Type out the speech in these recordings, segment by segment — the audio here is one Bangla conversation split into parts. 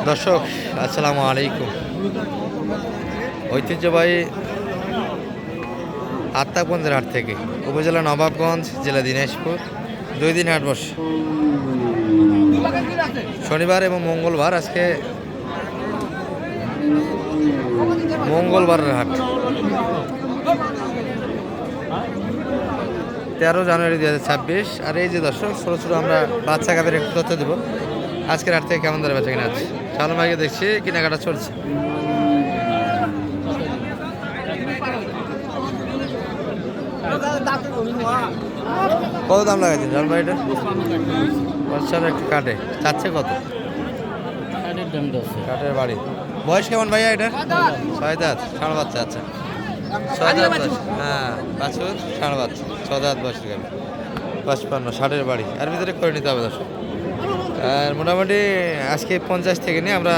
দর্শক আসসালামু আলাইকুম। ঐতিহ্যবাহী আত্মাগঞ্জের হাট থেকে উপজেলা নবাবগঞ্জ, জেলা দিনাজপুর 2 দিন হাট বসে শনিবার এবং মঙ্গলবার। আজকে মঙ্গলবারের হাট 13 জানুয়ারি 2026। আর এই যে দর্শক ছোটো ছোটো আমরা বাচ্চা গাভীর একটু তথ্য দেবো আজকের হাট থেকে কেমন ধরে বেচা কিনা আছে। শালম ভাইকে দেখছি কেনাকাটা চলছে। কত দাম লাগাইছেন শালম ভাই? এটা বাচ্চারা একটু কাটে চাচ্ছে কত? কাঠের বাড়ি। বয়স কেমন ভাইয়া এটা? 6 দাঁত, ষাঁড় বাচ্চা। আচ্ছা 6 দাঁত বয়স। হ্যাঁ বাছুর ষাঁড় বাচ্চা, 6 দাঁত বয়সের গাভী, 55 ষাটের বাড়ি। আর ভিতরে করে নিতে হবে দর্শক। আর মোটামুটি আজকে 50 থেকে নিয়ে আমরা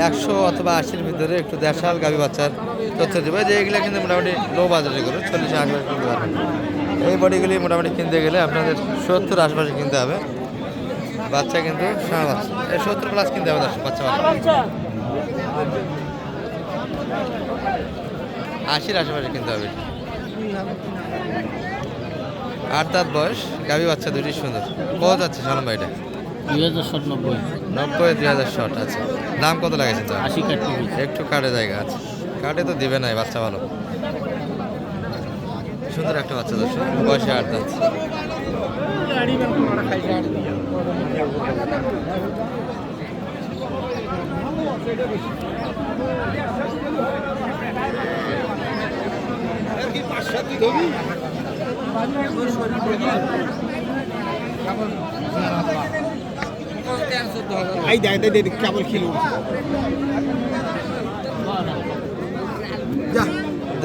100 অথবা 80-র ভিতরে একটু দেড়শাল গাভী বাচ্চার তথ্য দেবো। যে এগুলো কিন্তু মোটামুটি লো বাজারে করে 40 আশপাশে কিনতে পারবেন। এই বডিগুলি মোটামুটি কিনতে গেলে আপনাদের 70 আশপাশে কিনতে হবে। বাচ্চা কিন্তু ষাঁড় বাচ্চা, এই 70 প্লাস কিনতে হবে দর্শক। বাচ্চা 80-র আশেপাশে কিনতে হবে। 8 দাঁত বয়স, গাভী বাচ্চা দুটি সুন্দর। কত যাচ্ছে শালম ভাই এটা? 2090 2000 আছে। দাম কত লাগাইছেন? 80 কাটতে একটু কাটে জায়গা আছে, কাটে তো দিবে নাই। বাচ্চা ভালো, সুন্দর একটা বাচ্চা দর্শক, বয়সে 8 দাঁত।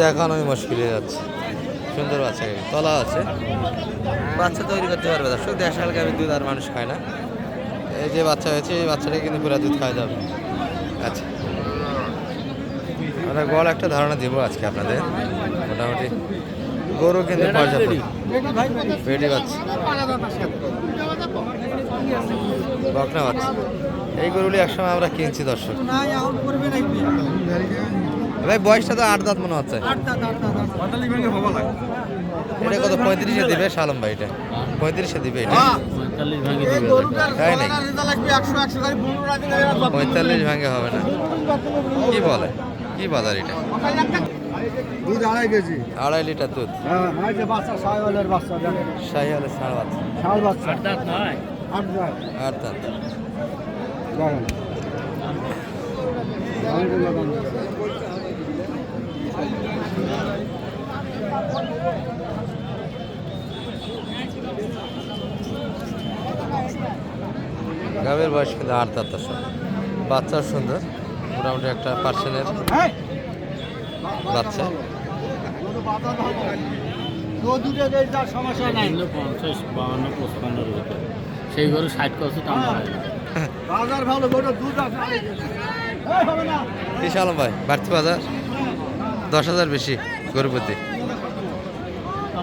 দেখানোই মুশকিল হয়ে যাচ্ছে। সুন্দর বাচ্চা গাভী, তলা আছে, বাচ্চা তৈরি করতে পারবে দর্শক। দেশাল গাভীর দুধ আর মানুষ খায় না। এই যে বাচ্চা হয়েছে, এই বাচ্চাটা কিন্তু পুরো দুধ খাওয়া যাবে। আচ্ছা আমরা গল একটা ধারণা দিব আজকে আপনাদের। মোটামুটি গরু কিন্তু পর্যাপ্ত পেটি বাচ্চা, বকনা বাচ্চা। এই গরুগুলি একসময় আমরা কিনছি দর্শক। ভাই বয়সটা তো 8 দাঁত মনে হচ্ছে। এটা কত 35-এ দিবে শালম ভাই? এটা 35-এ দিবে। এটা 45 ভাঙে দিবে। তাই নাকি? 45 ভাঙে হবে না? কি বলে, কি বাজার এটা? দুধ 2.5 কেজি, 2.5 লিটার দুধ। হ্যাঁ এই যে বাচ্চা শাহিওয়ালের বাচ্চা, শাহিওয়ালের ষাঁড় বাচ্চা, শাল বাচ্চা 8 দাঁত নয়, 8 দাঁত। 8 দাঁত। দেখেন গাভীর বয়স কিন্তু 8 দাঁত দর্শক। বাচ্চা সুন্দর, মোটামুটি একটা পার্সেন্টের বাচ্চা। সমস্যা নাই, 50 52 55 এর ভিতরে। সেই গরু 60 কত দাম হয়। বাজার ভালো, গরুর দুধ আছে। হবে না কি শালম ভাই বাড়তি বাজার? 10,000 বেশি গরু প্রতি,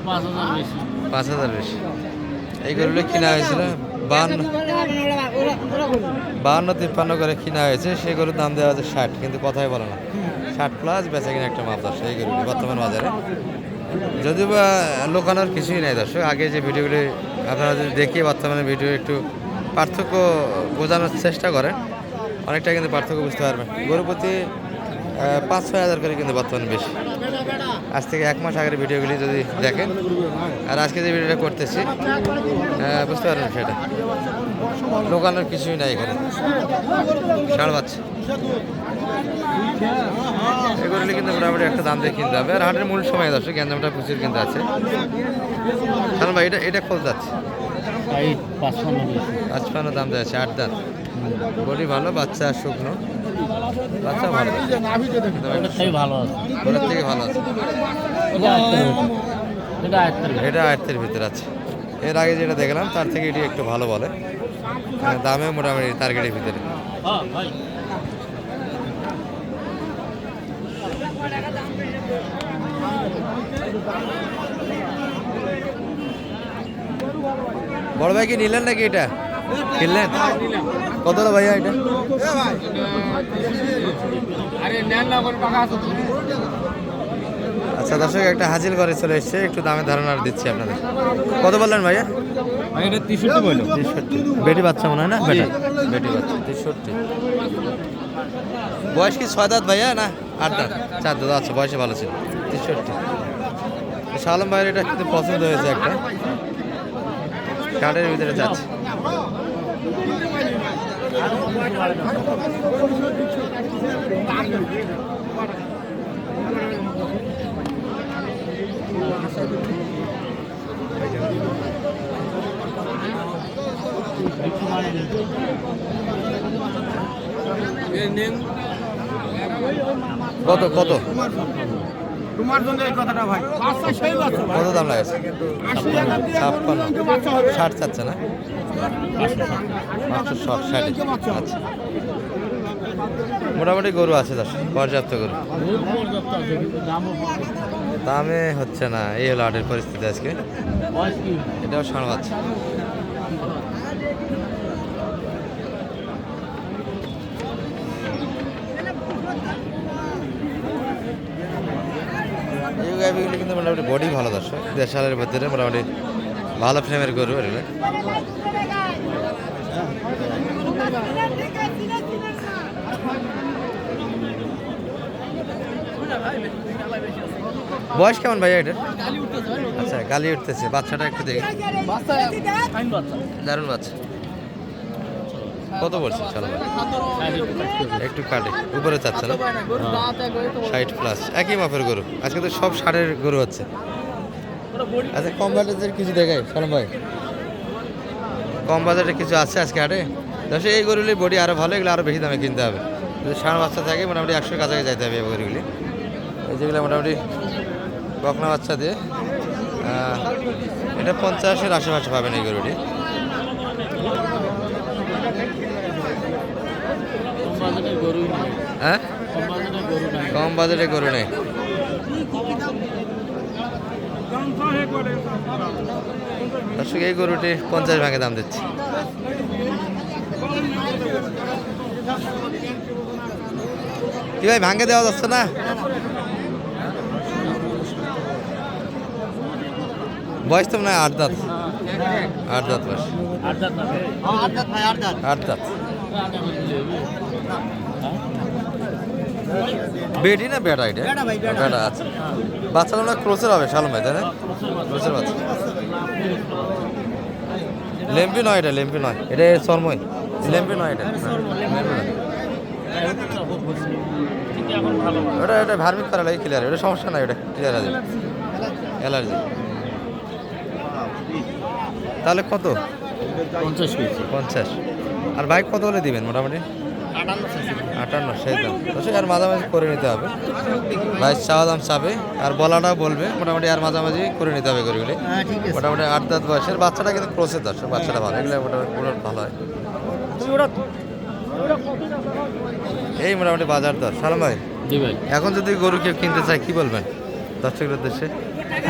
5000 বেশি। 5,000 বেশি। এই গরুগুলো কিনা হয়েছিল 52-53 করে কিনা হয়েছে। সেই গরুর দাম দেওয়া হয়েছে 60, কিন্তু কথাই বলে না। 60 প্লাস বেচা কিনা একটা মাপ দর্শক এই গরুগুলি বর্তমান বাজারে। যদিও বা লোকানোর কিছুই নাই দর্শক। আগে যে ভিডিওগুলি আপনারা যদি দেখিয়ে বর্তমানে ভিডিও একটু পার্থক্য বোঝানোর চেষ্টা করেন, অনেকটা কিন্তু পার্থক্য বুঝতে পারবেন। গরু প্রতি 5-6 হাজার করে কিন্তু বর্তমানে বেশি। আজ থেকে 1 মাস আগের ভিডিওগুলি যদি দেখেন আর আজকে যে ভিডিওটা করতেছি বুঝতে পারবেন সেটা। লোকানোর কিছুই নাই এখানে। ষাঁড় বাচ্চা এগুলি কিন্তু মোটামুটি একটা দাম দিয়ে কিনতে হবে। আর হাটের মূল সময় দর্শক গ্যাঞ্জামটা প্রচুর কিন্তু আছে। কারণ ভাই এটা খোঁজ যাচ্ছে 55 দাম দেওয়া আছে। 8 দাঁত, বডি ভালো, বাচ্চা শুকনো, বাচ্চা ভালো, ভালো আছে, ওটার থেকে ভালো আছে। এটা আয়ত্তের ভিতরে আছে। এর আগে যেটা দেখলাম তার থেকে এটি একটু ভালো বলে, দামে মোটামুটি টার্গেটের ভিতরে। বড় ভাই কি নিলেন নাকি এটা? কিনলেন কত হলো ভাইয়া এটা? আচ্ছা দর্শক, একটা হাজির করে চলে এসছে, একটু দামে ধারণা দিচ্ছি আপনাদের। কত বললেন ভাইয়া? এটা 63 বললো। 63। বেটি বাচ্চা মনে হয় না? বেটা বেটি বাচ্চা 63। বয়স কি 6 দাঁত ভাইয়া না 8 দাঁত? 4 দাঁত। আচ্ছা, বয়সে ভালো ছিল। 63। শালম ভাইয়ের এটা কিন্তু পছন্দ হয়েছে একটা, কার্ডের ভিতরে যাচ্ছে। কত কত তোমার জন্য এই কথাটা ভাই বাচ্চা সেই বাচ্চা কত দাম লাগেছে? 56। 60 চাচ্ছে না? 560। আচ্ছা, মোটামুটি গরু আছে পর্যাপ্ত গরু, দামে হচ্ছে না। এই হলো হাটের পরিস্থিতি আজকে। এটাও ষাঁড় বাচ্চা। এই গাভিগুলি কিন্তু মোটামুটি বডি ভালো দর্শক, দেশালের ভিতরে মোটামুটি ভালো ফ্রেমের গরু এগুলো। বয়স কেমন ভাইয়া এটা? আচ্ছা, গালি উঠতেছে। বাচ্চাটা একটু দেখি, দারুণ বাচ্চা। কত বলছে? চলো একটু কাটে, উপরে চাচ্ছে না? 60+। একই মাপের গরু। আজকে তো সব 60-এর গরু হচ্ছে। আচ্ছা, কম বাজেটের কিছু দেখায় সালাম ভাই? কম বাজেটে কিছু আছে আজকে হাটে? দর্শক, এই গরুগুলির বডি আরও ভালো, এগুলো আরও বেশি দামে কিনতে হবে। যদি ষাঁড় বাচ্চা থাকে মোটামুটি 100 কাছাকাছি যাইতে হবে এই গরুগুলি। এই যেগুলো মোটামুটি বকনা বাচ্চা দিয়ে, এটা 50-এর আশেপাশে পাবেন এই গরুটি। হ্যাঁ, কম বাজেটে গরু নেই। দর্শক, এই গরুটি 50 ভাঙে দাম দিচ্ছে। কি ভাই, ভাঙে দেওয়া যাচ্ছে না? বয়স তো না 8 দাঁত। 8 দাঁত বয়স। 8 দাঁত। বেটি না বেটা? এটা বেটা। আচ্ছা, বাচ্চাটা না ক্রোসের হবে শালম ভাই, তাই না? ক্রোসের বাচ্চা। লেম্পি নয় এটা, লেম্পি নয় এটা, শর্মই। লেম্পি নয় এটা, লেম্পি নয়। ওটা এটা ভার্মিক করা লাগে, ক্লিয়ার। এটা সমস্যা নাই, ওটা ক্লিয়ার আছে। অ্যালার্জি। তাহলে কত? 50। আর বাইক কত হলে দিবেন মোটামুটি? 58। সেই দাম দর্শক, আর মাঝামাঝি করে নিতে হবে। ভাই চাওয়া দাম চাবে, আর বলাটাও বলবে মোটামুটি, আর মাঝামাঝি করে নিতে হবে গরুগুলি। মোটামুটি 8 দাঁত বয়সের বাচ্চাটা কিন্তু ক্রোসের দর্শক, বাচ্চাটা ভালো, এগুলো মোটামুটি ভালো হয়। এই মোটামুটি বাজার দর। সালাম ভাই, জি ভাই। এখন যদি গরু কেউ কিনতে চায় কি বলবেন দর্শকের উদ্দেশ্যে?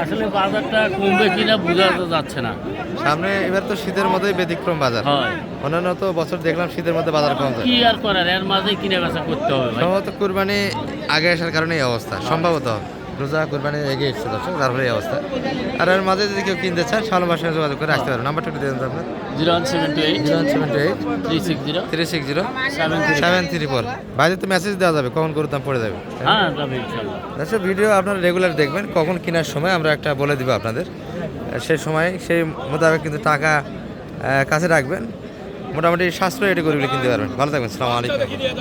আসলে বাজারটা কমবে কিনা বোঝা তো যাচ্ছে না। সামনে এবার তো শীতের মধ্যেই ব্যতিক্রম বাজার। হয়। অন্যান্য তো বছর দেখলাম শীতের মধ্যে বাজার কম যায়। কি আর করার, এর মাঝে কিনে বেচা করতে হবে ভাই। সম্ভবত কুরবানি আগে আসার কারণে এই অবস্থা, সম্ভবত রোজা কুরবানি এগিয়ে এসছে দর্শক, তার ফলে এই অবস্থা। আর এর মাঝে যদি কেউ কিনতে চান শালমার সঙ্গে যোগাযোগ করে আসতে পারেন। নাম্বারটা একটু দিয়ে দেন আপনার। 0178 0178 360 360 734। 734। বাইরে তো মেসেজ দেওয়া যাবে কখন গরুর দাম পড়ে যাবে। হ্যাঁ যাবে ইনশাআল্লাহ। দর্শক, ভিডিও আপনারা রেগুলার দেখবেন, কখন কেনার সময় আমরা একটা বলে দিব আপনাদের। সেই সময় সেই মোতাবেক কিন্তু টাকা কাছে রাখবেন। মোটামুটি সাশ্রয় এটি গরুগুলি কিনতে পারবেন। ভালো থাকবেন। আসসালামু আলাইকুম।